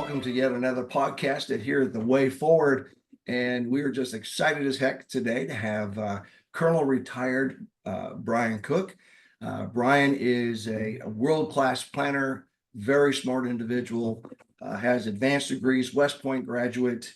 welcome to yet another podcast at here at the Way Forward. And we are just excited as heck today to have Colonel retired Brian Cook. Brian is a world-class planner, very smart individual, has advanced degrees, West Point graduate,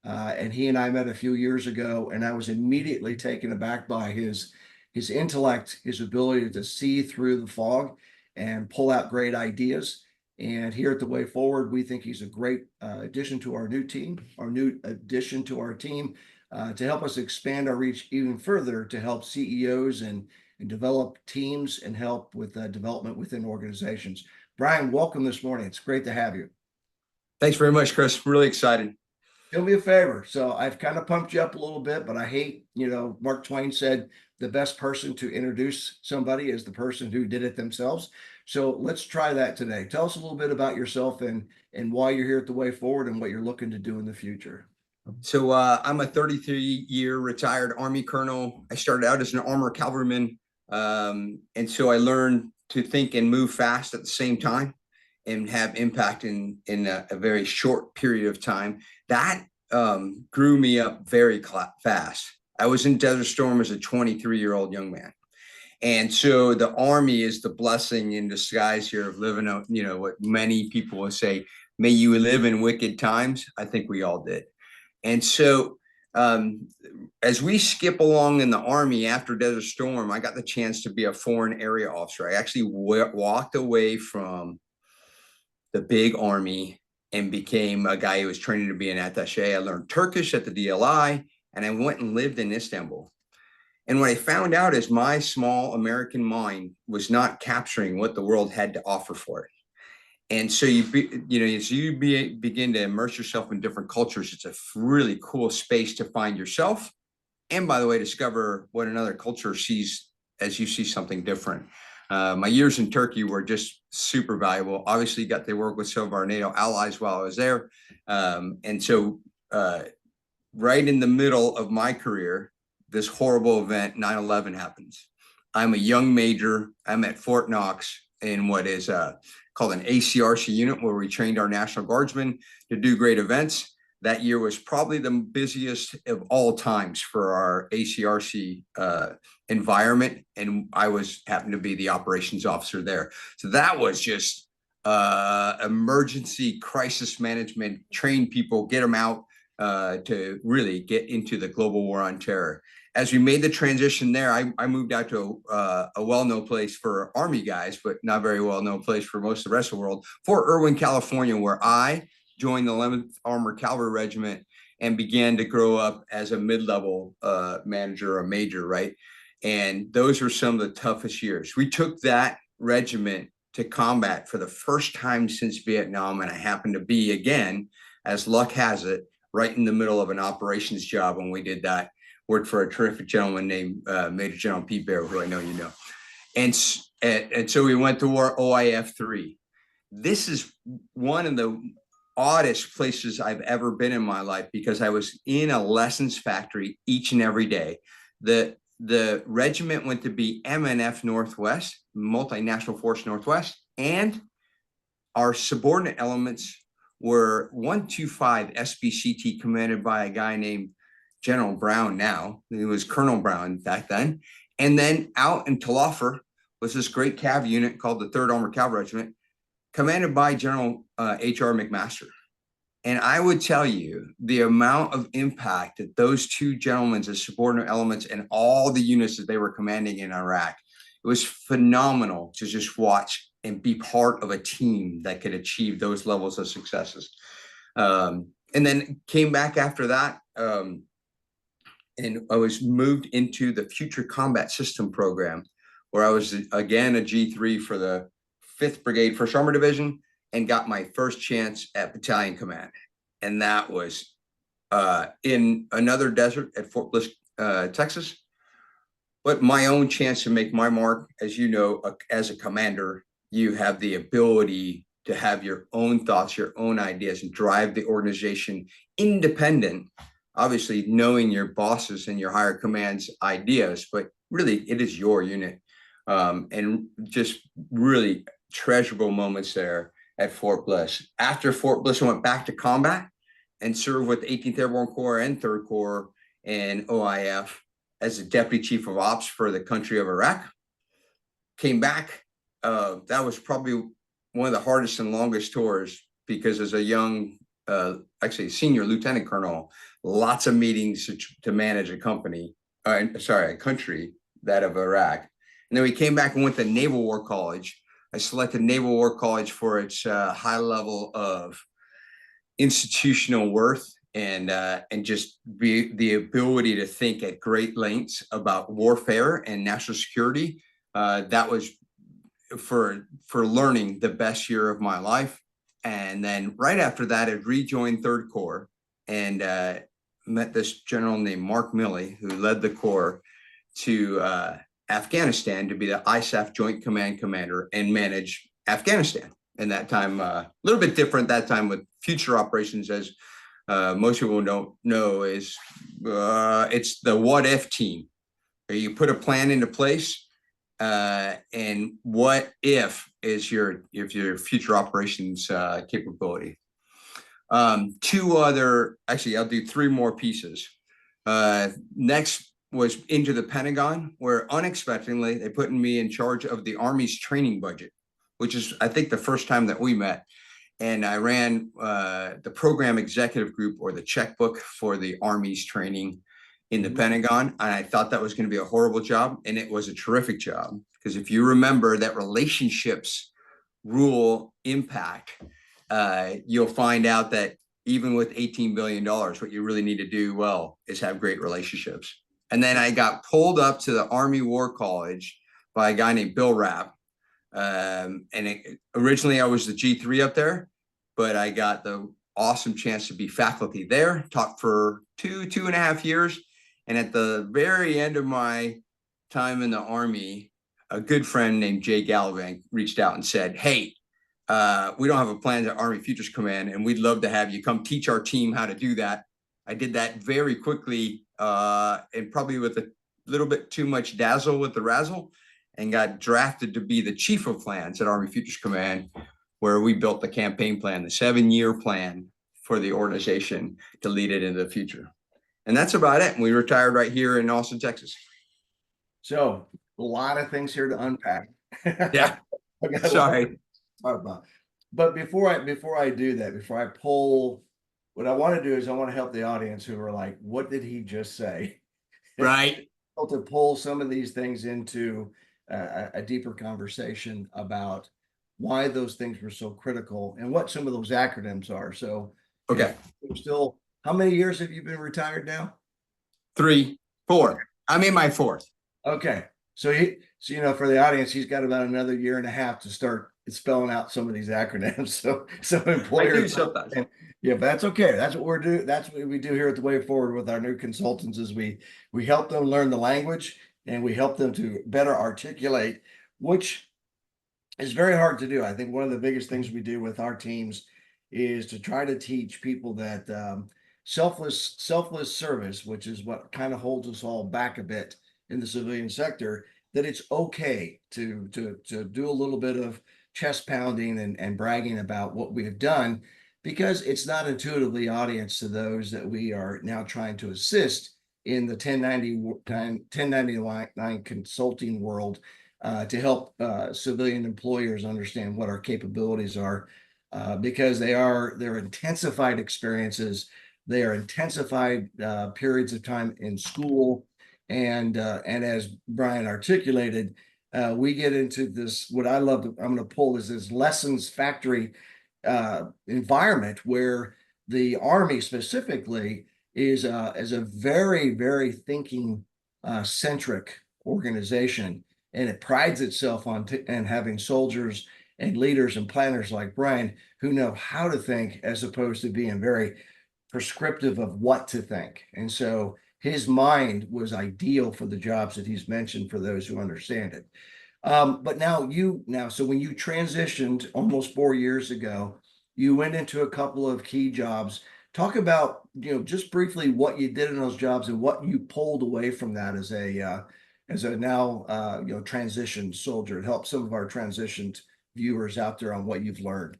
and he and I met a few years ago, and I was immediately taken aback by his intellect, his ability to see through the fog and pull out great ideas. And here at the Way Forward, we think he's a great addition to our new team, to help us expand our reach even further to help CEOs and develop teams and help with development within organizations. Brian, welcome this morning. It's great to have you. Thanks very much, Chris. I'm really excited. Do me a favor. So I've kind of pumped you up a little bit, but I hate, Mark Twain said the best person to introduce somebody is the person who did it themselves. So let's try that today. Tell us a little bit about yourself and why you're here at the Way Forward and what you're looking to do in the future. So I'm a 33-year retired Army colonel. I started out as an armor cavalryman. And so I learned to think and move fast at the same time and have impact in a very short period of time. That grew me up very fast. I was in Desert Storm as a 23-year-old young man. And so the Army is the blessing in disguise here of living out, what many people will say, may you live in wicked times. I think we all did. And so as we skip along in the Army after Desert Storm, I got the chance to be a foreign area officer. I actually walked away from the big Army and became a guy who was training to be an attaché. I learned Turkish at the DLI, and I went and lived in Istanbul. And what I found out is my small American mind was not capturing what the world had to offer for it. And so as you begin to immerse yourself in different cultures, it's a really cool space to find yourself. And by the way, discover what another culture sees as you see something different. My years in Turkey were just super valuable. Obviously, got to work with some of our NATO allies while I was there. And so right in the middle of my career, this horrible event, 9/11 happens. I'm a young major. I'm at Fort Knox in what is called an ACRC unit, where we trained our National Guardsmen to do great events. That year was probably the busiest of all times for our ACRC environment, and I happened to be the operations officer there. So that was just emergency crisis management, train people, get them out to really get into the global war on terror. As we made the transition there, I moved out to a well-known place for Army guys, but not very well-known place for most of the rest of the world, Fort Irwin, California, where I joined the 11th Armored Cavalry Regiment and began to grow up as a mid-level manager, a major, right? And those were some of the toughest years. We took that regiment to combat for the first time since Vietnam, and I happened to be, again, as luck has it, right in the middle of an operations job when we did that. Worked for a terrific gentleman named Major General Pete Bear, who I know you know. And so we went to war OIF 3. This is one of the oddest places I've ever been in my life, because I was in a lessons factory each and every day. The regiment went to be MNF Northwest, Multinational Force Northwest, and our subordinate elements were 125 SBCT, commanded by a guy named General Brown now. He was Colonel Brown back then. And then out in Talofer was this great cav unit called the 3rd Armored Cavalry Regiment, commanded by General H.R. McMaster. And I would tell you the amount of impact that those two gentlemen as subordinate elements and all the units that they were commanding in Iraq, it was phenomenal to just watch and be part of a team that could achieve those levels of successes. And then came back after that, and I was moved into the Future Combat System program, where I was, again, a G3 for the 5th Brigade, 1st Armored Division, and got my first chance at battalion command. And that was in another desert at Fort Bliss, Texas. But my own chance to make my mark. As you know, as a commander, you have the ability to have your own thoughts, your own ideas, and drive the organization independent. Obviously, knowing your bosses and your higher command's ideas, but really it is your unit. And just really treasurable moments there. at Fort Bliss. After Fort Bliss, I went back to combat and served with 18th Airborne Corps and 3rd Corps and OIF as the Deputy Chief of Ops for the country of Iraq. Came back. That was probably one of the hardest and longest tours because as a young, actually senior lieutenant colonel, lots of meetings to manage a company, a country, that of Iraq. And then we came back and went to Naval War College. I selected Naval War College for its high level of institutional worth and just be the ability to think at great lengths about warfare and national security. That was for learning the best year of my life. And then right after that, I rejoined 3rd Corps and met this general named Mark Milley, who led the Corps to Afghanistan to be the ISAF Joint Command Commander and manage Afghanistan. And that time, a little bit different that time with future operations, as most people don't know, is it's the what if team. You put a plan into place, and what if is your future operations capability. Two other, actually, I'll do 3 more pieces. Next was into the Pentagon, where unexpectedly they put me in charge of the Army's training budget, which is, I think, the first time that we met. And I ran the program executive group, or the checkbook, for the Army's training in the Pentagon. And I thought that was going to be a horrible job. And it was a terrific job, because if you remember that relationships rule impact, you'll find out that even with $18 billion, what you really need to do well is have great relationships. And then I got pulled up to the Army War College by a guy named Bill Rapp. Originally I was the G3 up there, but I got the awesome chance to be faculty there, taught for 2.5 years. And at the very end of my time in the Army, a good friend named Jay Gallivan reached out and said, "Hey, we don't have a plan at Army Futures Command, and we'd love to have you come teach our team how to do that." I did that very quickly, and probably with a little bit too much dazzle with the razzle, and got drafted to be the chief of plans at Army Futures Command, where we built the campaign plan, the 7-year plan for the organization to lead it into the future. And that's about it. And we retired right here in Austin, Texas. So a lot of things here to unpack. Yeah. Sorry. Talk about. But before I do that, before I pull, what I want to do is I want to help the audience who are like, what did he just say? Right. To pull some of these things into a deeper conversation about why those things were so critical and what some of those acronyms are. So, okay. Still, how many years have you been retired now? 3, 4. I'm in my 4th. Okay. So for the audience, he's got about another 1.5 years to start spelling out some of these acronyms. So employers, yeah, but that's okay. That's what we're doing. That's what we do here at the Way Forward with our new consultants, is we help them learn the language, and we help them to better articulate, which is very hard to do. I think one of the biggest things we do with our teams is to try to teach people that selfless service, which is what kind of holds us all back a bit in the civilian sector, that it's okay to do a little bit of chest pounding and bragging about what we have done, because it's not intuitively obvious to those that we are now trying to assist in the 1099 consulting world, to help civilian employers understand what our capabilities are, because they're intensified experiences, they are intensified periods of time in school, and as Brian articulated, we get into this, what I love, I'm going to pull is this lessons factory environment, where the Army specifically is a very, very thinking centric organization, and it prides itself on and having soldiers and leaders and planners like Brian who know how to think, as opposed to being very prescriptive of what to think. And so his mind was ideal for the jobs that he's mentioned, for those who understand it. But so when you transitioned almost 4 years ago, you went into a couple of key jobs. Talk about, just briefly what you did in those jobs and what you pulled away from that as a now transitioned soldier, and help some of our transitioned viewers out there on what you've learned.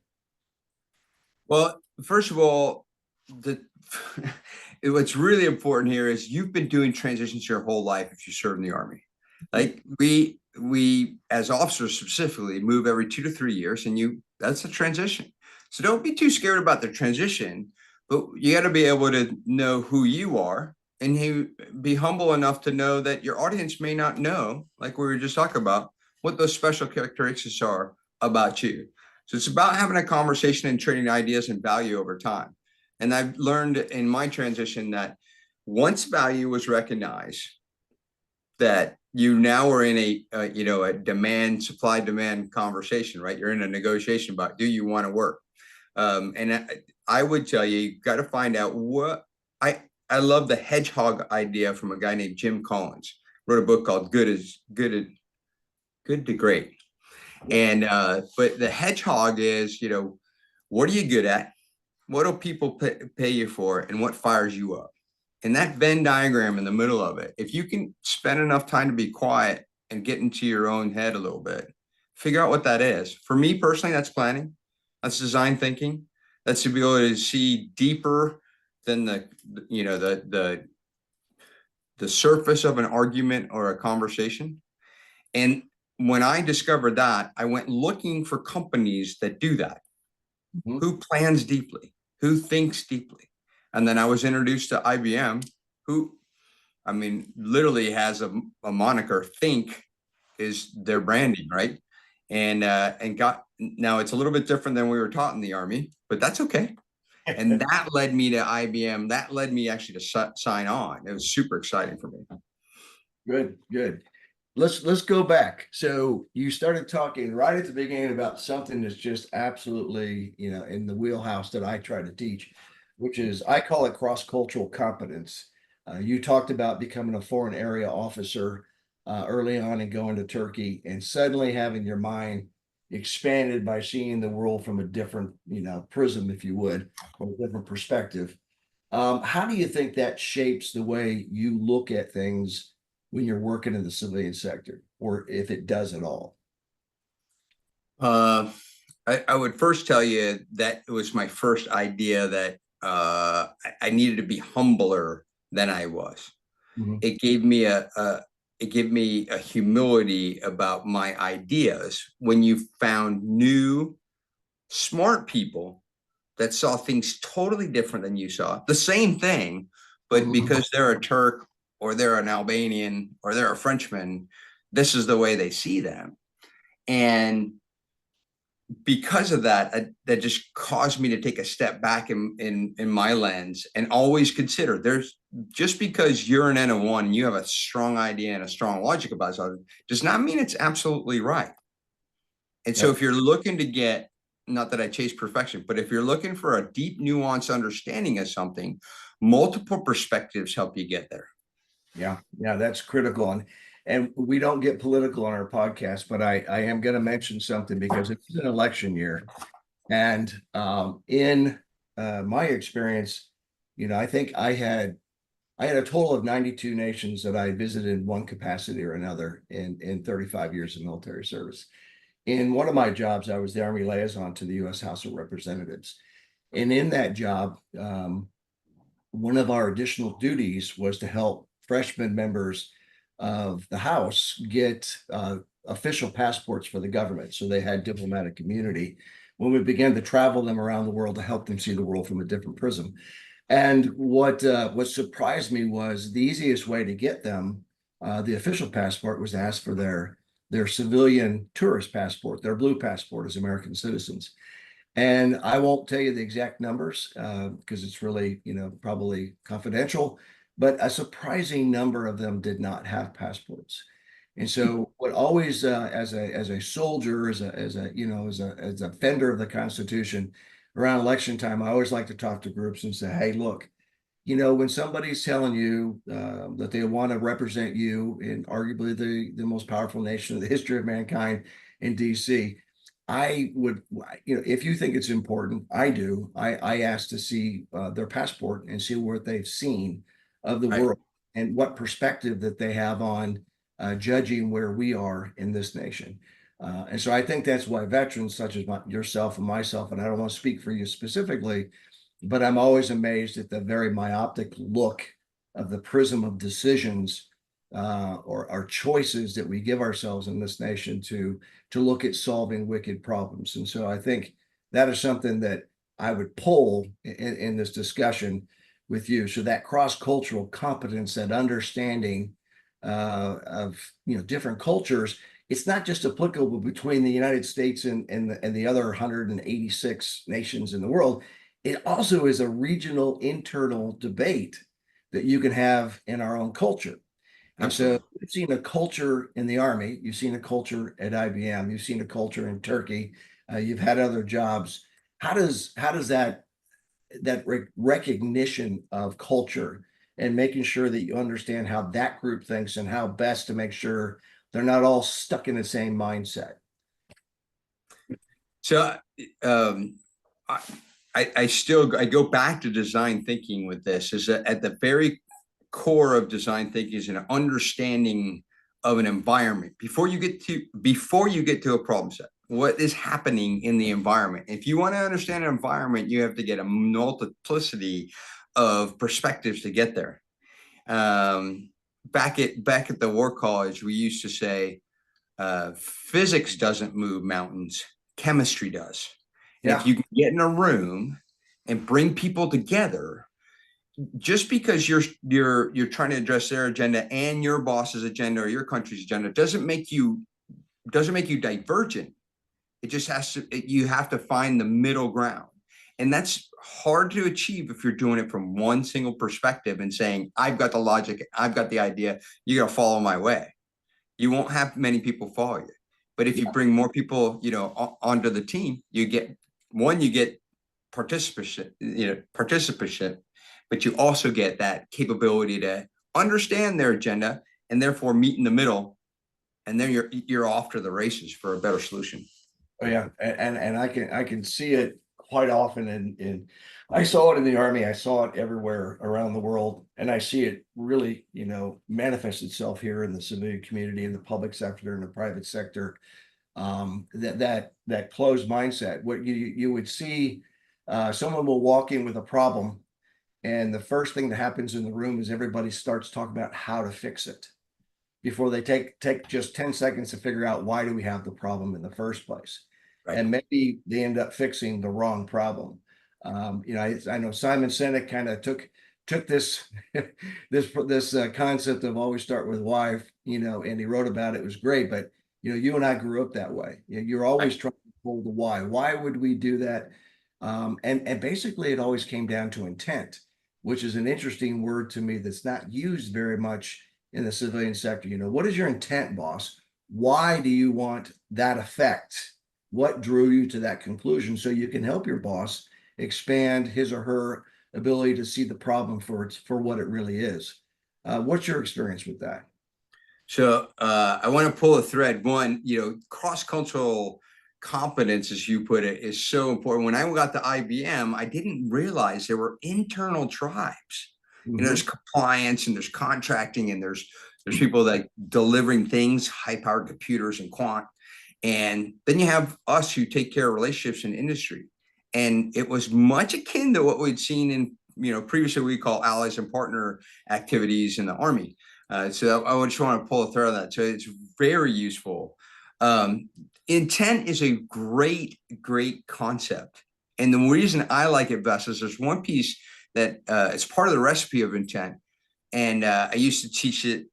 Well, first of all, the what's really important here is you've been doing transitions your whole life if you serve in the Army. Like we as officers specifically move every 2 to 3 years, and that's a transition. So don't be too scared about the transition, but you got to be able to know who you are, and be humble enough to know that your audience may not know, like we were just talking about, what those special characteristics are about you. So it's about having a conversation and trading ideas and value over time. And I've learned in my transition that once value was recognized, that you now are in a demand, supply demand conversation, right? You're in a negotiation about, do you want to work? And I would tell you, you got to find out what I love the hedgehog idea from a guy named Jim Collins. Wrote a book called Good to Great. And but the hedgehog is, what are you good at? What do people pay you for, and what fires you up? And that Venn diagram in the middle of it, if you can spend enough time to be quiet and get into your own head a little bit, figure out what that is. For me personally, that's planning, that's design thinking, that's to be able to see deeper than the surface of an argument or a conversation. And when I discovered that, I went looking for companies that do that. Mhm. Who plans deeply, who thinks deeply. And then I was introduced to IBM, who, I mean, literally has a moniker, think is their branding, right? And got, now it's a little bit different than we were taught in the Army, but that's okay. And that led me to IBM. That led me actually to sign on. It was super exciting for me. Good, good. Let's go back. So you started talking right at the beginning about something that's just absolutely, in the wheelhouse that I try to teach, which is I call it cross-cultural competence. You talked about becoming a foreign area officer early on and going to Turkey and suddenly having your mind expanded by seeing the world from a different, prism, if you would, or a different perspective. How do you think that shapes the way you look at things when you're working in the civilian sector, or if it does at all? Uh, I would first tell you that it was my first idea that I needed to be humbler than I was. Mhm. It gave me a humility about my ideas when you found new smart people that saw things totally different than you saw the same thing, but Mhm. because they're a Turk or they're an Albanian or they're a Frenchman, this is the way they see them. And because of that, that just caused me to take a step back in my lens and always consider, there's, just because you're an N-1, you have a strong idea and a strong logic about something, does not mean it's absolutely right. And so Yep. if you're looking to get, not that I chase perfection, but if you're looking for a deep, nuanced understanding of something, multiple perspectives help you get there. Yeah, yeah, that's critical. And we don't get political on our podcast, but I am going to mention something because it's an election year. And in my experience, I think I had a total of 92 nations that I visited in one capacity or another in 35 years of military service. In one of my jobs, I was the Army liaison to the U.S. House of Representatives. And in that job, one of our additional duties was to help freshman members of the House get official passports for the government. So they had diplomatic immunity when we began to travel them around the world to help them see the world from a different prism. And what surprised me was the easiest way to get them the official passport was to ask for their civilian tourist passport, their blue passport as American citizens. And I won't tell you the exact numbers because it's really, probably confidential, but a surprising number of them did not have passports. And so what always as a soldier, as a defender of the Constitution, around election time, I always like to talk to groups and say, hey, look, when somebody's telling you that they want to represent you in arguably the most powerful nation of the history of mankind in DC, I would, if you think it's important, I do. I ask to see their passport and see what they've seen of the Right. world and what perspective that they have on judging where we are in this nation. And so I think that's why veterans such as yourself and myself, and I don't want to speak for you specifically, but I'm always amazed at the very myopic look of the prism of decisions or our choices that we give ourselves in this nation to look at solving wicked problems. And so I think that is something that I would pull in this discussion with you. So that cross-cultural competence, that understanding of different cultures, it's not just applicable between the United States and the other 186 nations in the world. It also is a regional internal debate that you can have in our own culture. And so Absolutely. you've seen a culture in the Army, you've seen a culture at IBM, you've seen a culture in Turkey, you've had other jobs. How does that recognition of culture and making sure that you understand how that group thinks and how best to make sure they're not all stuck in the same mindset? So um, I, I go back to design thinking with this. Is that at the very core of design thinking is an understanding of an environment before you get to a problem set. What is happening in the environment? If you want to understand an environment, you have to get a multiplicity of perspectives to get there. Back at the War College, we used to say physics doesn't move mountains, chemistry does. And if Yeah. you can get in a room and bring people together, just because you're trying to address their agenda and your boss's agenda or your country's agenda doesn't make you divergent. It just you have to find the middle ground. And that's hard to achieve if you're doing it from one single perspective and saying, I've got the logic, I've got the idea, you got to follow my way. You won't have many people follow you. But if you Yeah. bring more people, onto the team, you get participation, but you also get that capability to understand their agenda and therefore meet in the middle. And then you're off to the races for a better solution. Oh yeah, and I can see it quite often in I saw it in the Army, I saw it everywhere around the world, and I see it really, manifest itself here in the civilian community, in the public sector, in the private sector. That closed mindset. What you would see, someone will walk in with a problem, and the first thing that happens in the room is everybody starts talking about how to fix it before they take just 10 seconds to figure out why do we have the problem in the first place. Right. And maybe they end up fixing the wrong problem. I know Simon Sinek kind of took this this concept of always start with why, and he wrote about it. It was great, but you and I grew up that way. You're always Right. trying to pull the why. Why would we do that? And basically, it always came down to intent, which is an interesting word to me that's not used very much in the civilian sector. What is your intent, boss? Why do you want that effect? What drew you to that conclusion so you can help your boss expand his or her ability to see the problem for what it really is? What's your experience with that? So I want to pull a thread. One, cross-cultural competence, as you put it, is so important. When I got to IBM, I didn't realize there were internal tribes. There's Mhm. compliance and there's contracting and there's people like delivering things, high-powered computers and quant. And then you have us who take care of relationships in industry. And it was much akin to what we'd seen in, previously we call allies and partner activities in the Army. So I just want to pull a thread on that. So it's very useful. Intent is a great, great concept. And the reason I like it best is there's one piece that it's part of the recipe of intent. And I used to teach it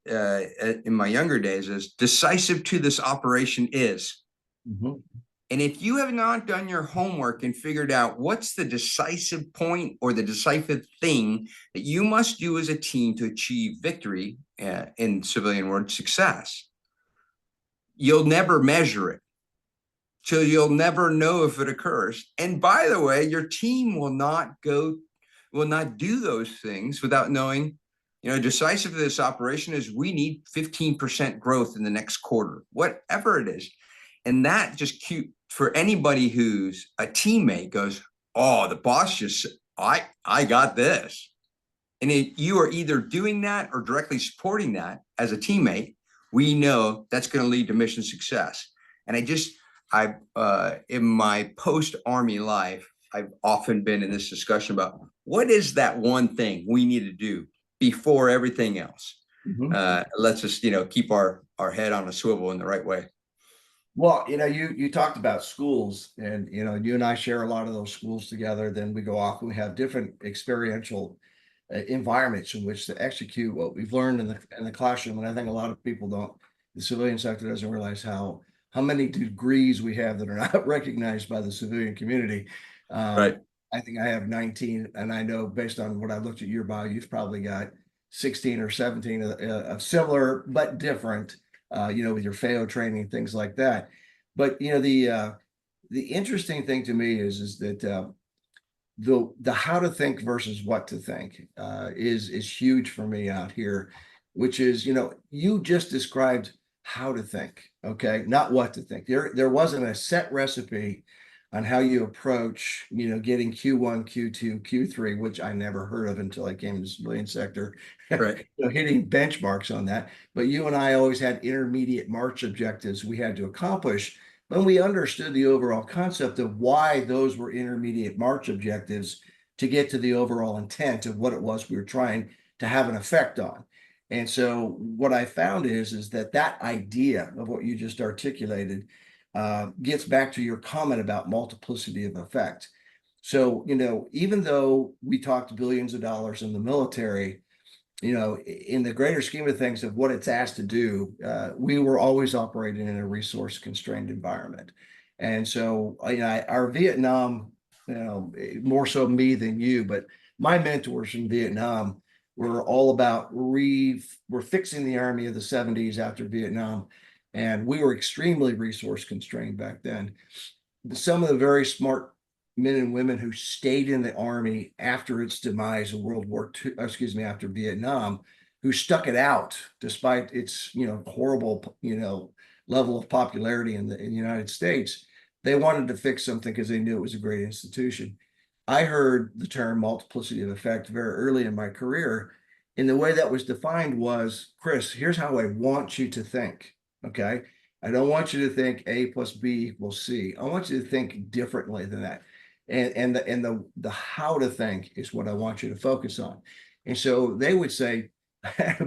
in my younger days as decisive to this operation is. Mhm. And if you have not done your homework and figured out what's the decisive point or the decisive thing that you must do as a team to achieve victory in civilian world success, you'll never measure it. So you'll never know if it occurs. And by the way, your team will not do those things without knowing, decisive to this operation is we need 15% growth in the next quarter, whatever it is. And that just cute for anybody who's a teammate goes, oh, the boss just, I got this. And you are either doing that or directly supporting that as a teammate, we know that's going to lead to mission success. And in my post-Army life, I've often been in this discussion about what is that one thing we need to do before everything else. Let's just, keep our head on a swivel in the right way. Well, you talked about schools, and you and I share a lot of those schools together. Then we go off and we have different experiential environments in which to execute what we've learned in the classroom. And I think a lot of people don't, the civilian sector doesn't realize how many degrees we have that are not recognized by the civilian community. Right. I think I have 19, and I know based on what I looked at your bio, you've probably got 16 or 17 of similar but different, with your FAO training, things like that. But the interesting thing to me is that the how to think versus what to think is huge for me out here, which is, you just described how to think, okay, not what to think. There wasn't a set recipe on how you approach, getting Q1, Q2, Q3, which I never heard of until I came to the civilian sector, Right. hitting benchmarks on that. But you and I always had intermediate March objectives we had to accomplish when we understood the overall concept of why those were intermediate March objectives to get to the overall intent of what it was we were trying to have an effect on. And so what I found is that idea of what you just articulated gets back to your comment about multiplicity of effect. So, even though we talked billions of dollars in the military, in the greater scheme of things of what it's asked to do, we were always operating in a resource constrained environment. And so, our Vietnam, more so me than you, but my mentors in Vietnam were all about we're fixing the Army of the 70s after Vietnam. And we were extremely resource constrained back then. Some of the very smart men and women who stayed in the Army after its demise in World War II, excuse me, after Vietnam, who stuck it out despite its, horrible, level of popularity in the United States. They wanted to fix something because they knew it was a great institution. I heard the term multiplicity of effect very early in my career. And the way that was defined was, Chris, here's how I want you to think. Okay. I don't want you to think A plus B equals C. I want you to think differently than that. And the how to think is what I want you to focus on. And so they would say,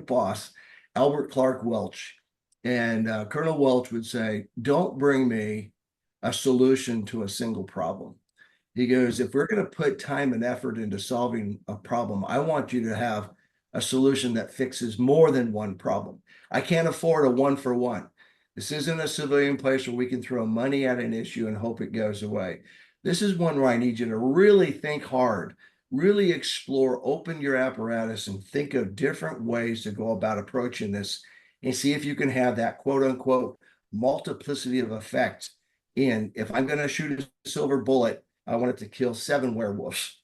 boss, Albert Clark Welch, and Colonel Welch would say, don't bring me a solution to a single problem. He goes, if we're going to put time and effort into solving a problem, I want you to have a solution that fixes more than one problem. I can't afford a one for one. This isn't a civilian place where we can throw money at an issue and hope it goes away. This is one where I need you to really think hard, really explore, open your apparatus, and think of different ways to go about approaching this and see if you can have that quote unquote multiplicity of effect. In if I'm going to shoot a silver bullet, I want it to kill 7 werewolves.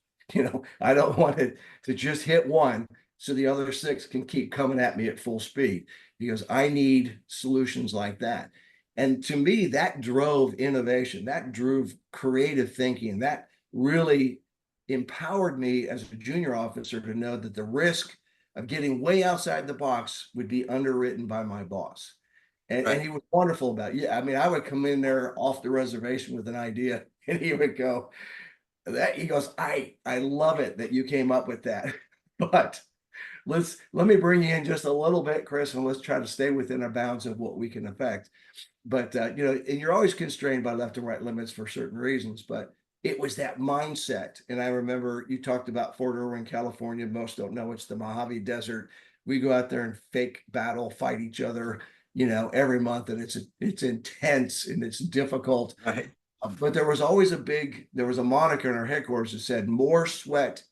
I don't want it to just hit one so the other 6 can keep coming at me at full speed, because I need solutions like that. And to me, that drove innovation, that drove creative thinking, that really empowered me as a junior officer to know that the risk of getting way outside the box would be underwritten by my boss. And he was wonderful about it. Yeah, I mean, I would come in there off the reservation with an idea, and he would go, he goes, I love it that you came up with that. But let me bring you in just a little bit, Chris, and let's try to stay within our bounds of what we can affect. But and you're always constrained by left and right limits for certain reasons, but it was that mindset. And I remember you talked about Fort Irwin, California. Most don't know it's the Mojave Desert. We go out there and fake battle, fight each other, every month, and it's intense and it's difficult. Right. But there was a moniker in our headquarters that said more sweat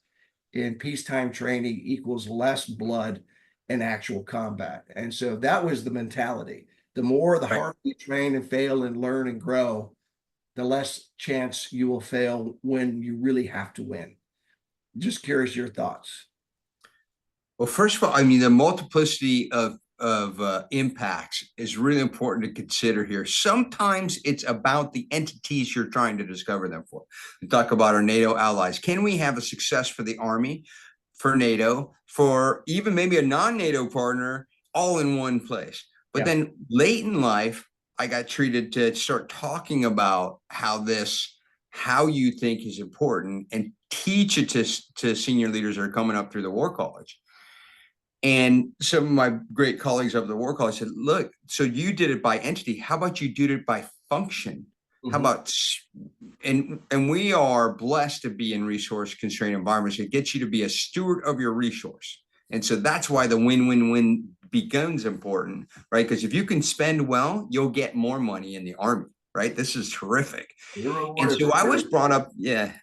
in peacetime training equals less blood in actual combat. And so that was the mentality. The harder you train and fail and learn and grow, the less chance you will fail when you really have to win. Just curious your thoughts. Well, first of all, I mean, the multiplicity of impacts is really important to consider here. Sometimes it's about the entities you're trying to discover them for. We talk about our NATO allies. Can we have a success for the Army, for NATO, for even maybe a non-NATO partner, all in one place? But then late in life, I got treated to start talking about how you think is important and teach it to senior leaders that are coming up through the War College. And some of my great colleagues of the War College said, look, so you did it by entity. How about you do it by function? How about, and we are blessed to be in resource constrained environments. It gets you to be a steward of your resource. And so that's why the win-win-win becomes important, right? Because if you can spend well, you'll get more money in the Army, right? This is terrific. And so I was brought up, yeah.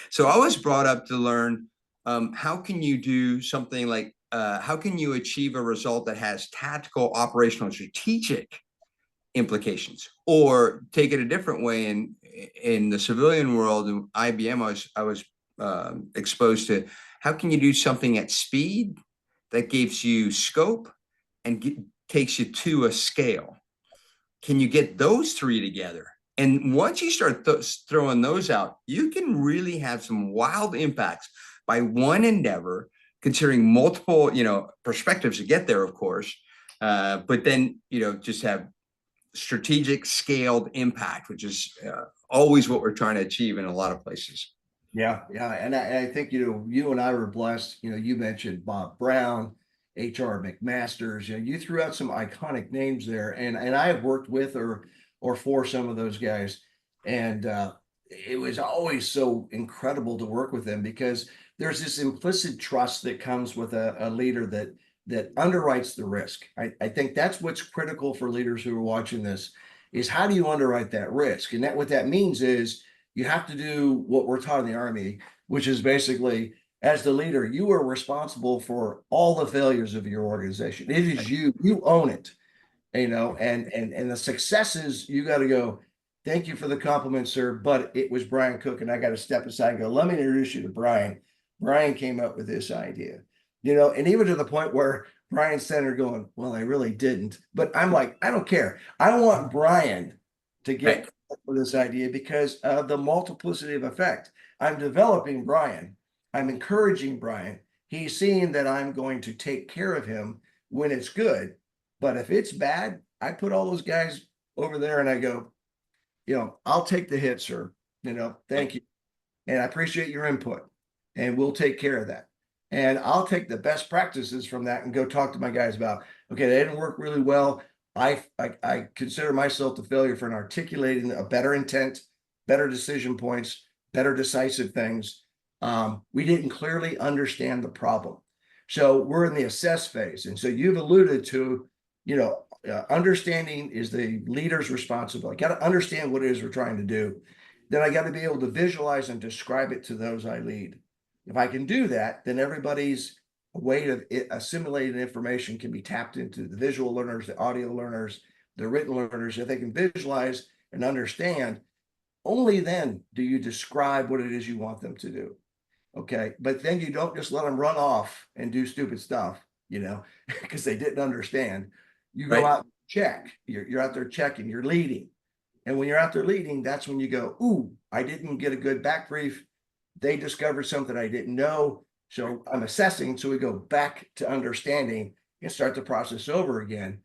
So I was brought up to learn how can you do something like, how can you achieve a result that has tactical, operational, strategic implications, or take it a different way. In the civilian world, in IBM, I was exposed to how can you do something at speed that gives you scope and takes you to a scale. Can you get those three together? And once you start throwing those out, you can really have some wild impacts by one endeavor, considering multiple, perspectives to get there, of course. But then, just have strategic scaled impact, which is always what we're trying to achieve in a lot of places. Yeah, yeah. And I think, you and I were blessed. You mentioned Bob Brown, H.R. McMasters. You threw out some iconic names there. And I have worked with or for some of those guys. And it was always so incredible to work with them because there's this implicit trust that comes with a leader that underwrites the risk. I think that's what's critical for leaders who are watching this is how do you underwrite that risk? And what that means is you have to do what we're taught in the Army, which is basically as the leader, you are responsible for all the failures of your organization. It is you own it, and the successes, you got to go, thank you for the compliment, sir, but it was Brian Cook. And I got to step aside and go, let me introduce you to Brian. Brian came up with this idea, and even to the point where Brian's center going, well, I really didn't. But I'm like, I don't care. I want Brian to get for this idea because of the multiplicity of effect. I'm developing Brian. I'm encouraging Brian. He's seeing that I'm going to take care of him when it's good. But if it's bad, I put all those guys over there and I go, I'll take the hit, sir. Thank you. And I appreciate your input. And we'll take care of that. And I'll take the best practices from that and go talk to my guys about, okay, they didn't work really well. I consider myself the failure for an articulating a better intent, better decision points, better decisive things. We didn't clearly understand the problem. So we're in the assess phase. And so you've alluded to, understanding is the leader's responsibility. Got to understand what it is we're trying to do. Then I got to be able to visualize and describe it to those I lead. If I can do that, then everybody's way of assimilating information can be tapped into the visual learners, the audio learners, the written learners. If they can visualize and understand, only then do you describe what it is you want them to do. Okay. But then you don't just let them run off and do stupid stuff, because they didn't understand. You go out and check. You're out there checking, you're leading. And when you're out there leading, that's when you go, ooh, I didn't get a good back brief. They discovered something I didn't know. So I'm assessing. So we go back to understanding and start the process over again.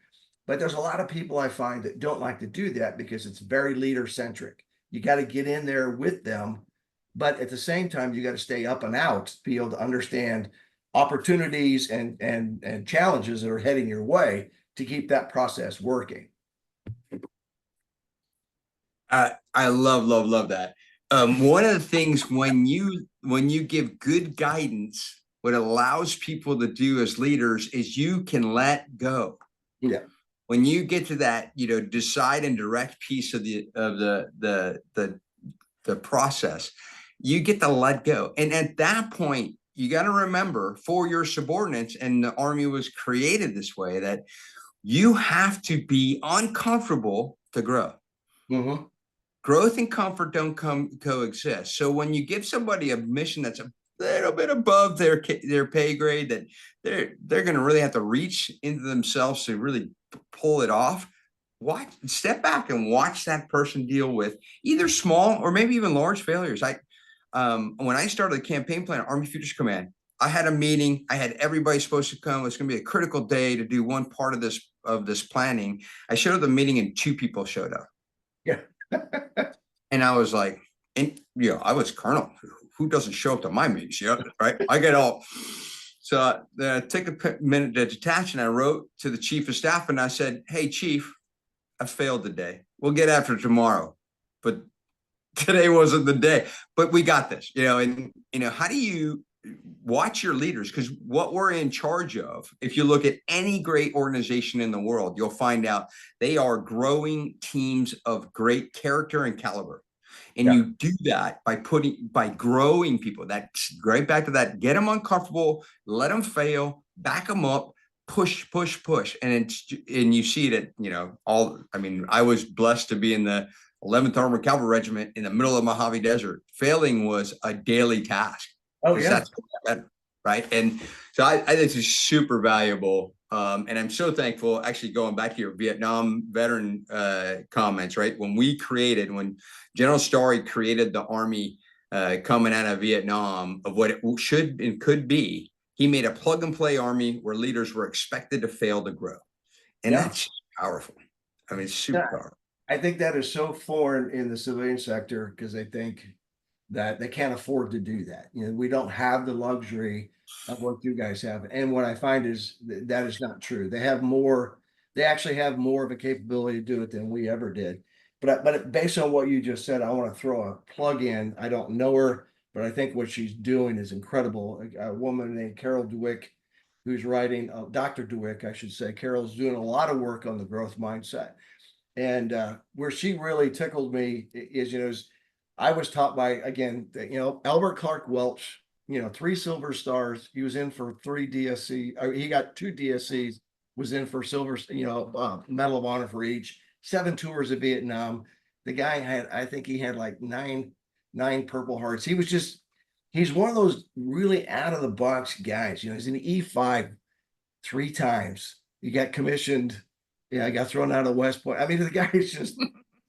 But there's a lot of people I find that don't like to do that because it's very leader centric. You got to get in there with them. But at the same time, you got to stay up and out, be able to understand opportunities and challenges that are heading your way to keep that process working. I love that. One of the things when you give good guidance, what allows people to do as leaders is you can let go. Yeah. When you get to that, decide and direct piece of the process, you get to let go. And at that point, you got to remember for your subordinates, and the Army was created this way, that you have to be uncomfortable to grow. Mm-hmm. Growth and comfort don't coexist. So when you give somebody a mission that's a little bit above their pay grade, that they're going to really have to reach into themselves to really pull it off, step back and watch that person deal with either small or maybe even large failures. When I started the campaign plan at Army Futures Command, I had a meeting. I had everybody supposed to come. It's going to be a critical day to do one part of this of this planning. I showed up at the meeting and 2 people showed up. Yeah. And I was like, and I was colonel. Who doesn't show up to my meetings? Right? I get all. So I took a minute to detach, and I wrote to the chief of staff, and I said, "Hey, chief, I failed today. We'll get after tomorrow, but today wasn't the day. But we got this." And how do you watch your leaders? Because what we're in charge of, if you look at any great organization in the world, you'll find out they are growing teams of great character and caliber. And Yeah. you do that by growing people. That's right back to that. Get them uncomfortable, let them fail, back them up, push, push, push. And you see it at, I was blessed to be in the 11th Armored Cavalry Regiment in the middle of Mojave Desert. Failing was a daily task. Oh yeah. That's better, right? And so I think this is super valuable. And I'm so thankful, actually, going back to your Vietnam veteran comments, right? When General Starry created the Army coming out of Vietnam of what it should and could be, he made a plug and play Army where leaders were expected to fail to grow. And that's powerful. I mean, it's super powerful. I think that is so foreign in the civilian sector because they think that they can't afford to do that. We don't have the luxury of what you guys have. And what I find is that is not true. They actually have more of a capability to do it than we ever did. But based on what you just said, I want to throw a plug in. I don't know her, but I think what she's doing is incredible. A woman named Carol Dweck, who's writing, Dr. Dweck, I should say. Carol's doing a lot of work on the growth mindset. And where she really tickled me is, I was taught by, again, Albert Clark Welch, 3 silver stars. He was in for 3 DSC. He got 2 DSCs, was in for silver, Medal of Honor for each, 7 tours of Vietnam. The guy I think he had like nine Purple Hearts. He's one of those really out of the box guys. He's an E5 3 times. He got commissioned. Yeah, I got thrown out of West Point. I mean, the guy is just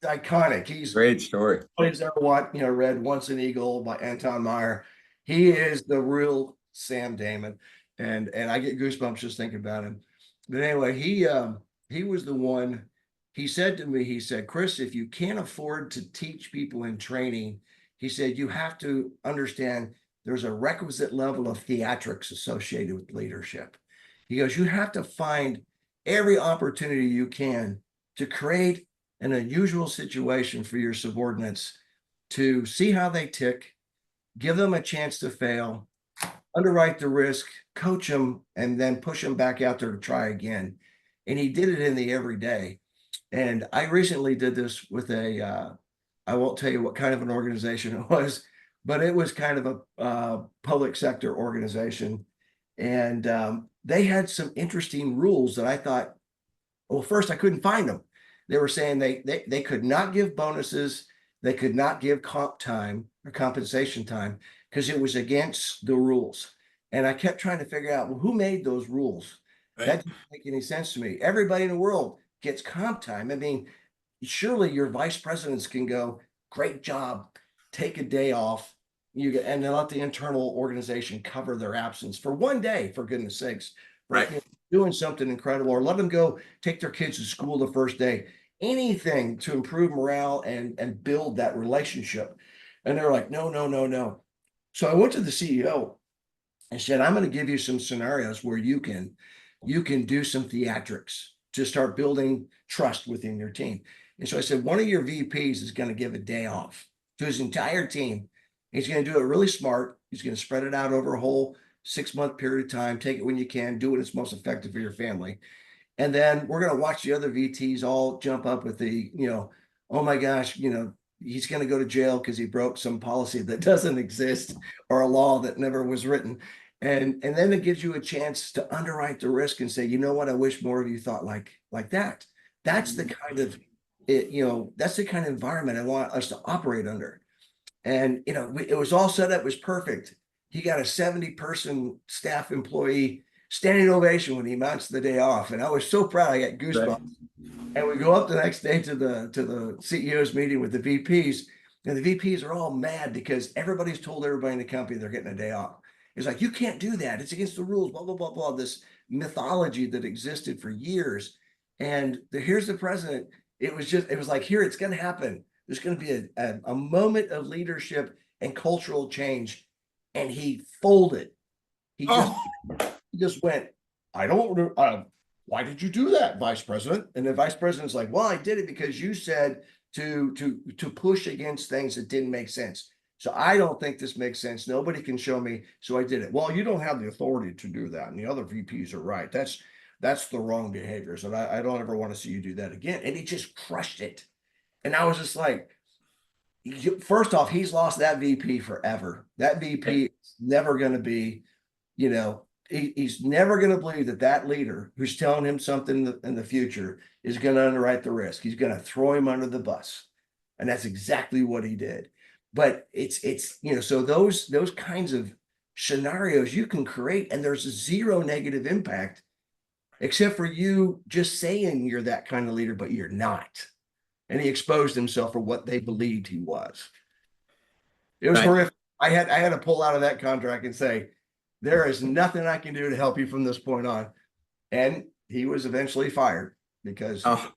iconic. He's Great story. Nobody's ever read Once an Eagle by Anton Meyer. He is the real Sam Damon, and I get goosebumps just thinking about him. But anyway, he was the one. He said to me, he said, "Chris, if you can't afford to teach people in training," he said, "you have to understand there's a requisite level of theatrics associated with leadership." He goes, "You have to find every opportunity you can to create an unusual situation for your subordinates to see how they tick, give them a chance to fail, underwrite the risk, coach them, and then push them back out there to try again." And he did it in the everyday. And I recently did this with I won't tell you what kind of an organization it was, but it was kind of a public sector organization. And they had some interesting rules that I thought, well, first I couldn't find them. They were saying they could not give bonuses, they could not give comp time or compensation time because it was against the rules. And I kept trying to figure out, well, who made those rules? Right. That didn't make any sense to me. Everybody in the world gets comp time. I mean, surely your vice presidents can go, "Great job, take a day off." And then let the internal organization cover their absence for 1 day, for goodness sakes. Right. Doing something incredible, or let them go take their kids to school the first day. Anything to improve morale and build that relationship. And they're like, "No, no, no, no." So I went to the CEO and said, "I'm going to give you some scenarios where you can do some theatrics to start building trust within your team." And so I said, one of your VPs is going to give a day off to his entire team. He's going to do it really smart. He's going to spread it out over a whole 6-month period of time. Take it when you can, do it it's most effective for your family. And then we're going to watch the other VTs all jump up with "Oh my gosh, he's going to go to jail because he broke some policy that doesn't exist or a law that never was written." And then it gives you a chance to underwrite the risk and say, "You know what? I wish more of you thought like that." That's the kind of that's the kind of environment I want us to operate under. And it was all set up, it was perfect. He got a 70-person staff employee standing ovation when he mounts the day off. And I was so proud, I got goosebumps. Right. And we go up the next day to the CEO's meeting with the VPs, and the VPs are all mad because everybody's told everybody in the company they're getting a day off. It's like, "You can't do that. It's against the rules, blah, blah, blah, blah." This mythology that existed for years. And here's the president. It was like, here, it's going to happen. There's going to be a moment of leadership and cultural change. And he folded. He just, Oh, he just went, I don't, why did you do that, Vice President? And the Vice President's like, well, I did it because you said to push against things that didn't make sense. So I don't think this makes sense. Nobody can show me. So I did it. Well, you don't have the authority to do that. And the other VPs are right. That's the wrong behaviors. And I don't ever want to see you do that again. And he just crushed it. And I was just like, first off, he's lost that VP forever. That VP is never going to be, he's never going to believe that that leader who's telling him something in the future is going to underwrite the risk. He's going to throw him under the bus. And that's exactly what he did. But so those kinds of scenarios you can create, and there's zero negative impact except for you just saying you're that kind of leader, but you're not. And he exposed himself for what they believed he was. It was right. horrific. I had to pull out of that contract and say, there is nothing I can do to help you from this point on. And he was eventually fired because Oh,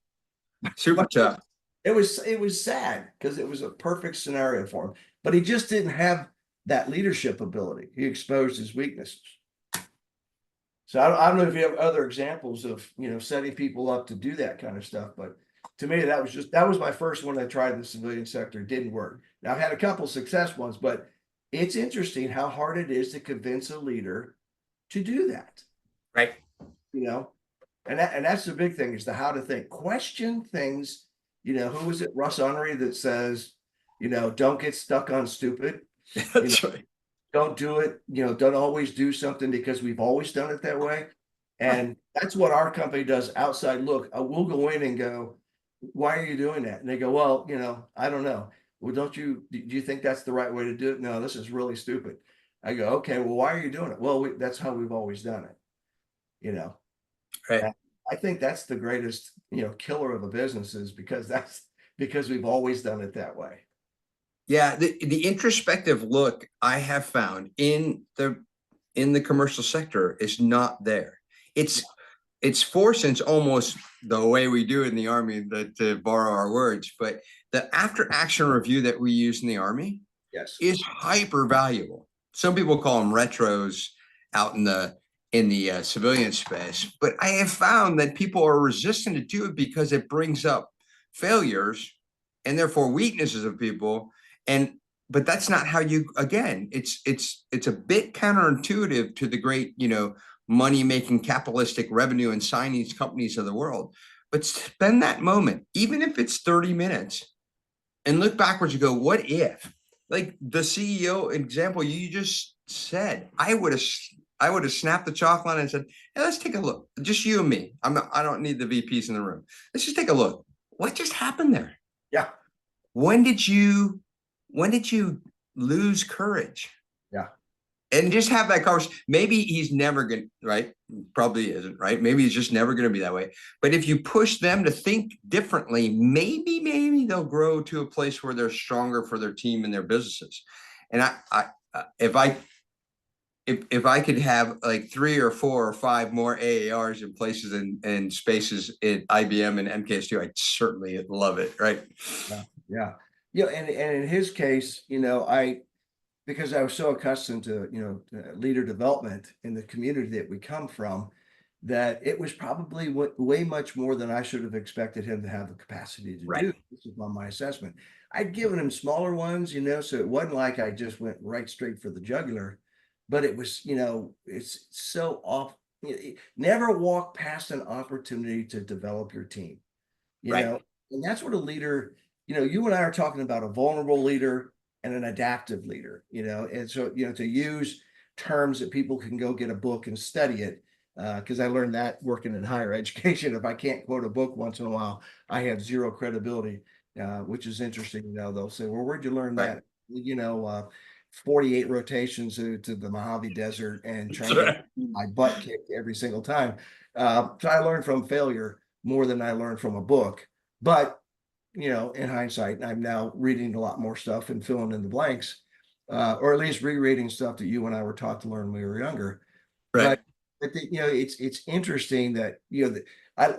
super tough. it was sad because it was a perfect scenario for him. But he just didn't have that leadership ability. He exposed his weaknesses. So I don't know if you have other examples of, setting people up to do that kind of stuff, but to me, that was my first one I tried in the civilian sector. It didn't work. Now I've had a couple success ones, but it's interesting how hard it is to convince a leader to do that, Right. you know, and that's the big thing is the how to think, question things. Who was it? Russ Unry that says, don't get stuck on stupid. That's right. Don't do it, don't always do something because we've always done it that way. And that's what our company does outside look. We'll go in and go, why are you doing that? And they go, well, I don't know. Well, do you think that's the right way to do it? No, this is really stupid. I go, okay, well, why are you doing it? Well, that's how we've always done it. You know, Right. And I think that's the greatest, killer of a business is because we've always done it that way. Yeah, the introspective look I have found in the commercial sector is not there. It's forced, and it's almost the way we do it in the Army, that to borrow our words, but the after action review that we use in the Army Yes. is hyper valuable. Some people call them retros out in the civilian space, but I have found that people are resistant to do it because it brings up failures and therefore weaknesses of people. And but that's not how you, again, it's a bit counterintuitive to the great, money making capitalistic revenue and signings companies of the world. But spend that moment, even if it's 30 minutes, and look backwards and go, what if? Like the CEO example you just said, I would have snapped the chalk line and said, hey, let's take a look. Just you and me. I don't need the VPs in the room. Let's just take a look. What just happened there? Yeah. When did you lose courage? Yeah. And just have that conversation. Maybe he's never going to, right? Probably isn't, right? Maybe he's just never going to be that way. But if you push them to think differently, maybe they'll grow to a place where they're stronger for their team and their businesses. And if I could have like 3 or 4 or 5 more AARs in places and spaces at IBM and MKS2, I'd certainly love it, right? Yeah. Yeah. And in his case, because I was so accustomed to, leader development in the community that we come from, that it was probably way much more than I should have expected him to have the capacity to Right. do. This is on my assessment. I'd given him smaller ones, so it wasn't like I just went right straight for the jugular, but it was, it's so off. Never walk past an opportunity to develop your team, you Right. know, and that's what a leader, you and I are talking about a vulnerable leader and an adaptive leader, and so, to use terms that people can go get a book and study it. Because I learned that working in higher education. If I can't quote a book once in a while, I have zero credibility, which is interesting. They'll say, well, where'd you learn Right. that? 48 rotations to the Mojave Desert and That's trying to get right. my butt kicked every single time. So I learned from failure more than I learned from a book. But, in hindsight, I'm now reading a lot more stuff and filling in the blanks, or at least rereading stuff that you and I were taught to learn when we were younger. Right. But it's interesting that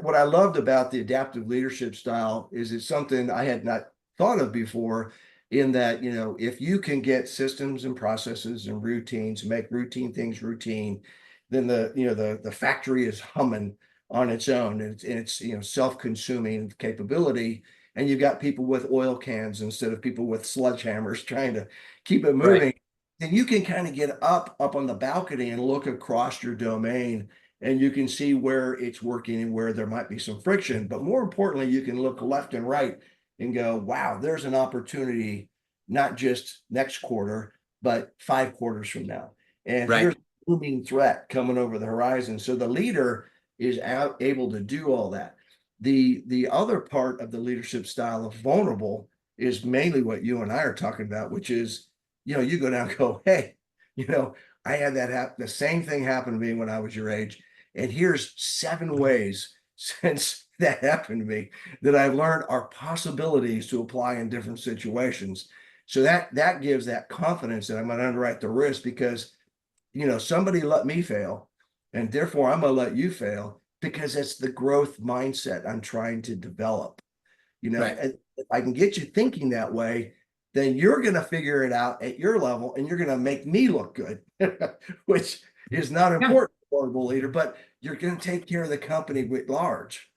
what I loved about the adaptive leadership style is it's something I had not thought of before, in that, if you can get systems and processes and routines, make routine things routine, then the factory is humming on its own, and it's self-consuming capability, and you've got people with oil cans instead of people with sledgehammers trying to keep it Right. moving. Then you can kind of get up on the balcony and look across your domain, and you can see where it's working and where there might be some friction. But more importantly, you can look left and right and go, wow, there's an opportunity, not just next quarter, but 5 quarters from now. And here's Right. a looming threat coming over the horizon. So the leader is able to do all that. The other part of the leadership style of vulnerable is mainly what you and I are talking about, which is, you go down and go, hey, I had the same thing happen to me when I was your age. And here's 7 ways since that happened to me that I've learned are possibilities to apply in different situations. So that gives that confidence that I'm going to underwrite the risk, because somebody let me fail, and therefore I'm going to let you fail, because it's the growth mindset I'm trying to develop. Right. And if I can get you thinking that way, then you're going to figure it out at your level, and you're going to make me look good, which is not Yeah. important for a leader, but you're going to take care of the company writ large.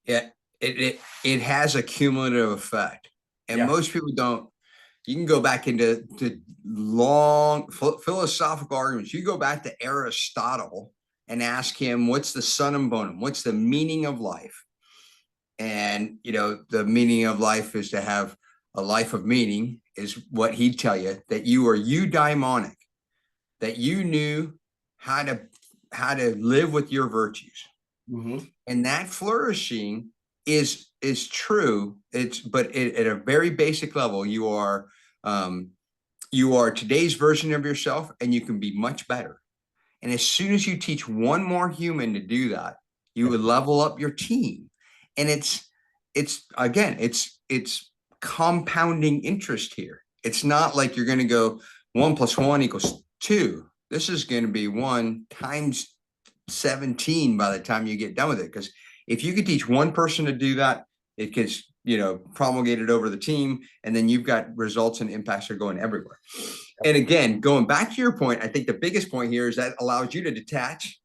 Yeah. It has a cumulative effect, and Yeah. most people don't. You can go back into long philosophical arguments. You go back to Aristotle and ask him, what's the sunum bonum? What's the meaning of life? And, the meaning of life is to have a life of meaning, is what he'd tell you, that you are eudaimonic, that you knew how to live with your virtues. Mm-hmm. And that flourishing is true. But at a very basic level, you are today's version of yourself, and you can be much better. And as soon as you teach one more human to do that, you Yeah. would level up your team. And it's compounding interest here. It's not like you're going to go 1+1=2. This is going to be 1 times 17 by the time you get done with it. Because if you could teach one person to do that, it gets promulgated over the team, and then you've got results and impacts are going everywhere. And again, going back to your point, I think the biggest point here is that allows you to detach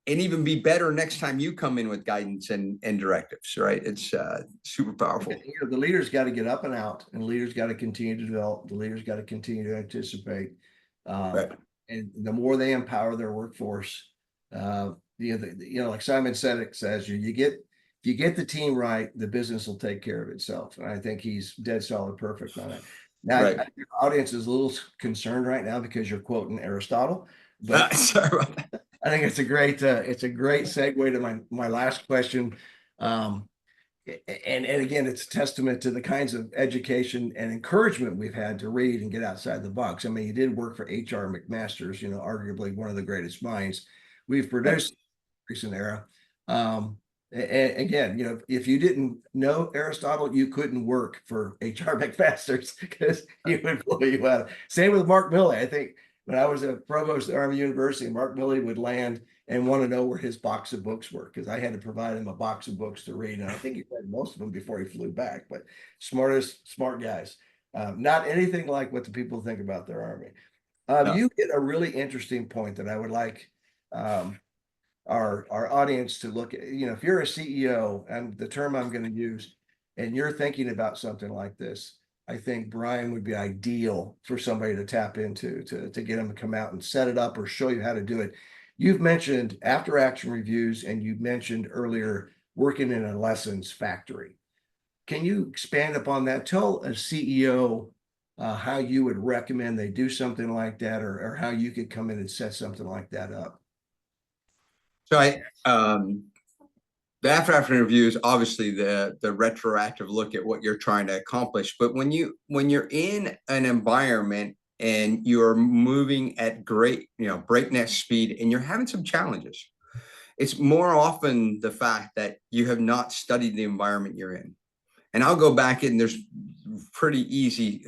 and even be better next time you come in with guidance and directives, right? It's super powerful. The leaders got to get up and out, and leaders got to continue to develop. The leaders got to continue to anticipate. Right. And the more they empower their workforce, like Simon Sinek says, if you get the team right, the business will take care of itself. And I think he's dead solid perfect on it. Now, Right. your audience is a little concerned right now because you're quoting Aristotle, but Sorry about that. I think it's a great segue to my last question. And again, it's a testament to the kinds of education and encouragement we've had to read and get outside the box. I mean, you did work for H.R. McMaster's, arguably one of the greatest minds we've Right. produced in the recent era. And again, if you didn't know Aristotle, you couldn't work for H.R. McMaster's, because he would blow you out. Same with Mark Milley. I think when I was a provost at Army University, Mark Milley would land and want to know where his box of books were, because I had to provide him a box of books to read. And I think he read most of them before he flew back, but smart guys. Not anything like what the people think about their Army. No. You get a really interesting point that I would like our audience to look at. If you're a CEO, and the term I'm going to use, and you're thinking about something like this, I think Brian would be ideal for somebody to tap into, to get him to come out and set it up or show you how to do it. You've mentioned after action reviews, and you mentioned earlier working in a lessons factory. Can you expand upon that? Tell a CEO how you would recommend they do something like that, or how you could come in and set something like that up. So the after review is obviously the retroactive look at what you're trying to accomplish. But when you're in an environment and you're moving at great, breakneck speed, and you're having some challenges, it's more often the fact that you have not studied the environment you're in. And I'll go back in, there's pretty easy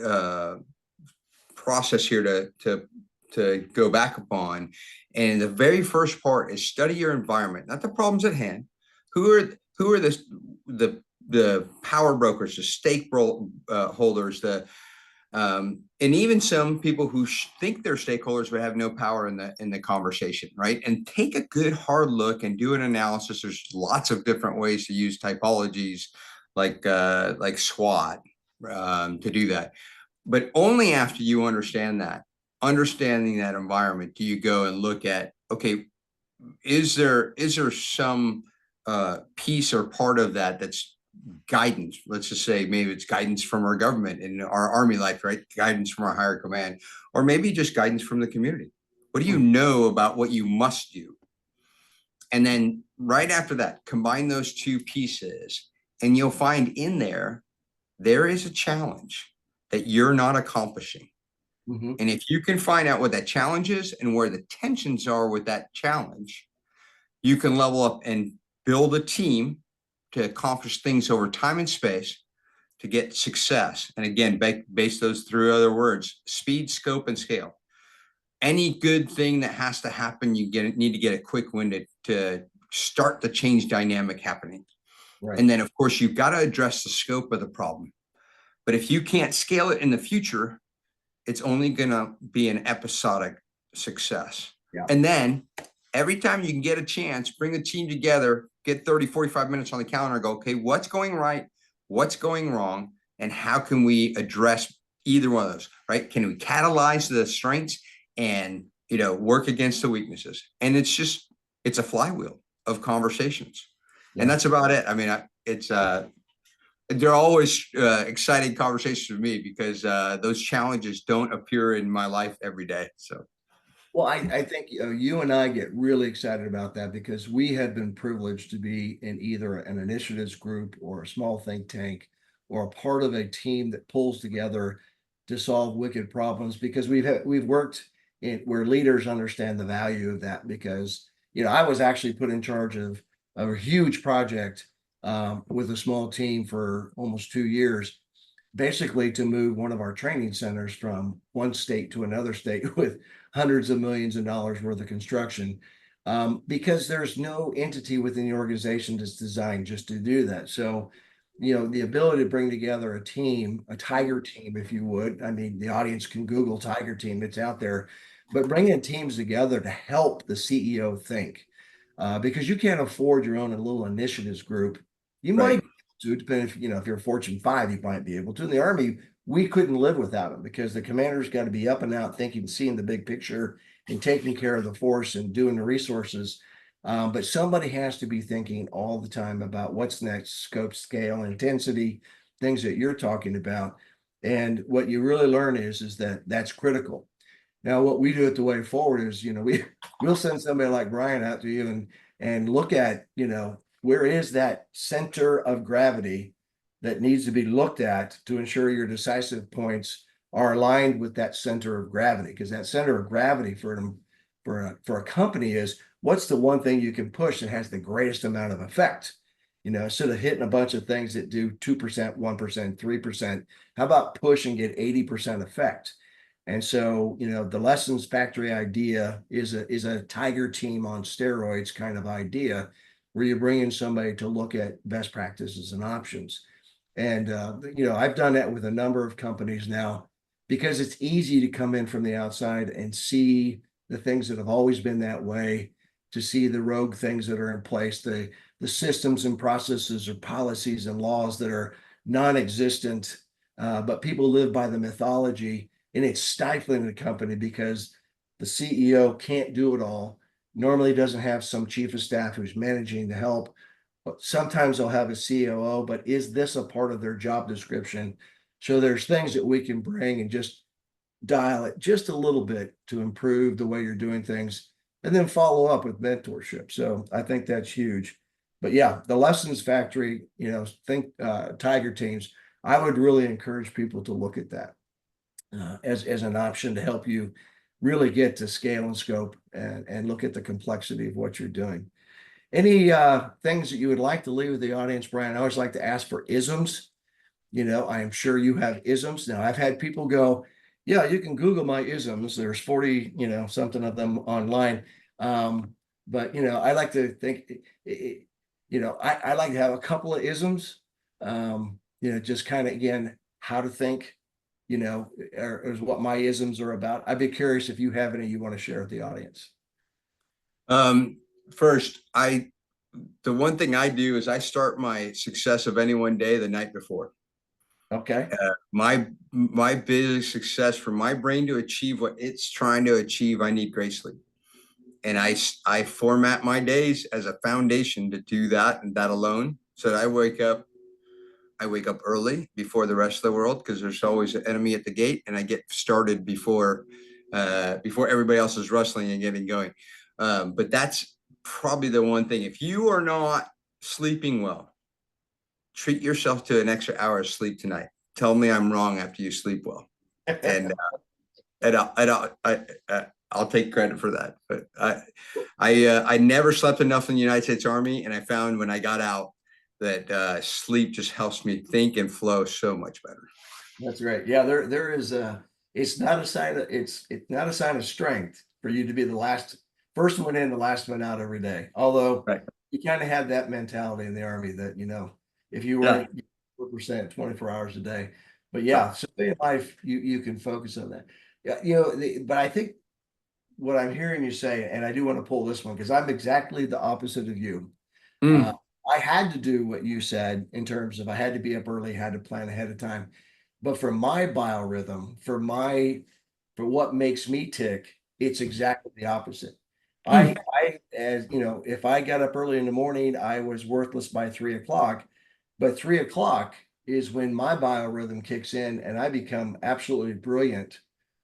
process here to to go back upon. And the very first part is study your environment, not the problems at hand. Who are the power brokers, the holders, and even some people who think they're stakeholders but have no power in the conversation, right? And take a good hard look and do an analysis. There's lots of different ways to use typologies like SWOT to do that. But only after you understanding that environment, do you go and look at, okay, is there some piece or part of that that's guidance? Let's just say maybe it's guidance from our government in our Army life, right? Guidance from our higher command, or maybe just guidance from the community. What do you know about what you must do? And then right after that, combine those two pieces, and you'll find in there is a challenge that you're not accomplishing. Mhm. And if you can find out what that challenge is and where the tensions are with that challenge, you can level up and build a team to accomplish things over time and space to get success. And again, base those through other words: speed, scope, and scale. Any good thing that has to happen, need to get a quick win to start the change dynamic happening. Right. And then, of course, you've got to address the scope of the problem. But if you can't scale it in the future, it's only going to be an episodic success. Yeah. And then every time you can get a chance, bring the team together, get 30, 45 minutes on the calendar, go, okay, what's going right? What's going wrong? And how can we address either one of those, right? Can we catalyze the strengths and, work against the weaknesses? And it's a flywheel of conversations. Yeah. And that's about it. I mean, they're always exciting conversations for me because those challenges don't appear in my life every day. So, Well, I think you and I get really excited about that because we have been privileged to be in either an initiatives group or a small think tank or a part of a team that pulls together to solve wicked problems because we've worked in where leaders understand the value of that because I was actually put in charge of a huge project with a small team for almost 2 years, basically to move one of our training centers from one state to another state with hundreds of millions of dollars worth of construction, because there's no entity within the organization that's designed just to do that. So, the ability to bring together a team, a tiger team, if you would. I mean, the audience can Google tiger team, it's out there, but bringing teams together to help the CEO think, because you can't afford your own little initiatives group. You right. might to depend if you're a Fortune 5, you might be able to. In the Army, we couldn't live without them because the commander's got to be up and out thinking, seeing the big picture and taking care of the force and doing the resources. But somebody has to be thinking all the time about what's next, scope, scale, intensity, things that you're talking about. And what you really learn is that that's critical. Now, what we do at the way forward is, we'll send somebody like Brian out to you and look at, where is that center of gravity that needs to be looked at to ensure your decisive points are aligned with that center of gravity. Because that center of gravity for a company is what's the one thing you can push that has the greatest amount of effect. Instead of hitting a bunch of things that do 2%, 1%, 3%, how about push and get 80% effect? And so, the lessons factory idea is a tiger team on steroids kind of idea where you bring in somebody to look at best practices and options. And, I've done that with a number of companies now because it's easy to come in from the outside and see the things that have always been that way, to see the rogue things that are in place, the systems and processes or policies and laws that are non-existent, but people live by the mythology, and it's stifling the company because the CEO can't do it all. Normally doesn't have some chief of staff who's managing to help. But sometimes they'll have a COO, but is this a part of their job description? So there's things that we can bring and just dial it just a little bit to improve the way you're doing things and then follow up with mentorship. So I think that's huge. But yeah, the lessons factory, think tiger teams. I would really encourage people to look at that as an option to help you really get to scale and scope and look at the complexity of what you're doing. Any things that you would like to leave with the audience, Brian? I always like to ask for isms. I am sure you have isms. Now, I've had people go, Yeah, you can Google my isms. There's 40, something of them online. But I like to think, I like to have a couple of isms. Just kind of again, how to think, is what my isms are about. I'd be curious if you have any you want to share with the audience. Um, First, the one thing I do is I start my success of any one day the night before. Okay. My biggest success for my brain to achieve what it's trying to achieve, I need great sleep. And I format my days as a foundation to do that and that alone. So that I wake up early before the rest of the world because there's always an enemy at the gate, and I get started before everybody else is rustling and getting going. But that's probably the one thing. If you are not sleeping well, treat yourself to an extra hour of sleep tonight. Tell me I'm wrong after you sleep well, and I'll take credit for that. But I never slept enough in the United States Army, and I found when I got out that sleep just helps me think and flow so much better. That's right. Yeah, there is it's not a sign of it's not a sign of strength for you to be the first one in, the last one out every day. Although Right. you kind of had that mentality in the Army that, if you Yeah. weren't 4%, 24 hours a day. But Right. yeah, so in life you can focus on that. Yeah, but I think what I'm hearing you say, and I do want to pull this one because I'm exactly the opposite of you. Uh, Mm. I had to do what you said in terms of I had to be up early, had to plan ahead of time. But for my biorhythm, for what makes me tick, it's exactly the opposite. Mm. As if I got up early in the morning, I was worthless by 3 o'clock. But 3 o'clock is when my biorhythm kicks in and I become absolutely brilliant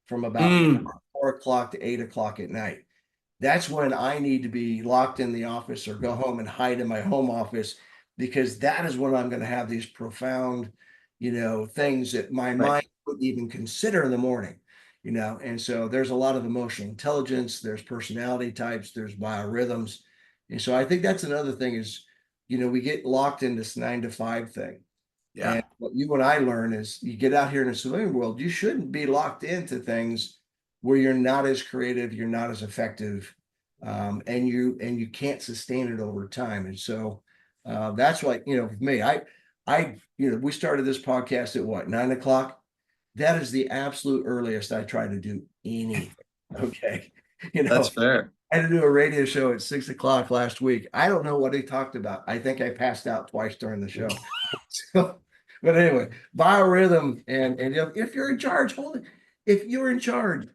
from about Mm. 4 o'clock to 8 o'clock at night. That's when I need to be locked in the office or go home and hide in my home office because that is when I'm going to have these profound, things that my Right. mind wouldn't even consider in the morning, And so there's a lot of emotional intelligence, there's personality types, there's biorhythms. And so I think that's another thing is, we get locked in this 9 to 5 thing. Yeah. And what you and I learn is you get out here in the civilian world, you shouldn't be locked into things where you're not as creative, you're not as effective, and you can't sustain it over time. And so that's why, for me, we started this podcast at what, 9 o'clock? That is the absolute earliest I try to do anything. Okay. You That's know, fair. I had to do a radio show at 6 o'clock last week. I don't know what he talked about. I think I passed out twice during the show. So, but anyway, biorhythm and if you're in charge, hold it. If you're in charge,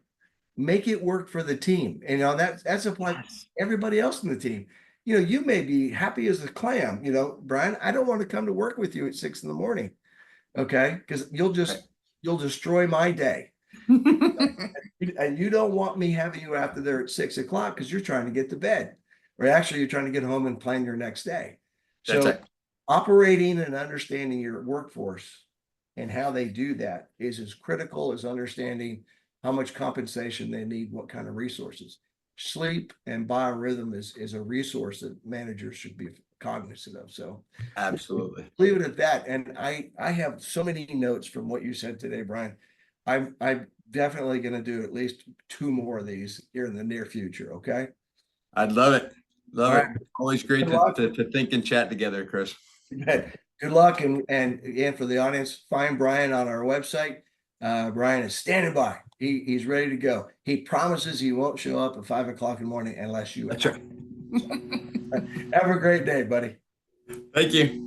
make it work for the team. And that's applied to Yes. everybody else in the team. You may be happy as a clam, Brian. I don't want to come to work with you at 6 in the morning. Okay. Because Right. you'll destroy my day. And you don't want me having you after there at 6 o'clock because you're trying to get to bed. Or actually you're trying to get home and plan your next day. That's So it. operating and understanding your workforce and how they do that is as critical as understanding how much compensation they need, what kind of resources. Sleep and biorhythm is a resource that managers should be cognizant of. So Absolutely. leave it at that. And I have so many notes from what you said today, Brian. I'm definitely going to do at least 2 more of these here in the near future. Okay. I'd love it. All Love right. it. Always great Good luck. to think and chat together, Chris. Good luck. And again, for the audience, find Brian on our website. Brian is standing by. He's ready to go. He promises he won't show up at 5 o'clock in the morning unless you That's ask. right. Have a great day, buddy. Thank you.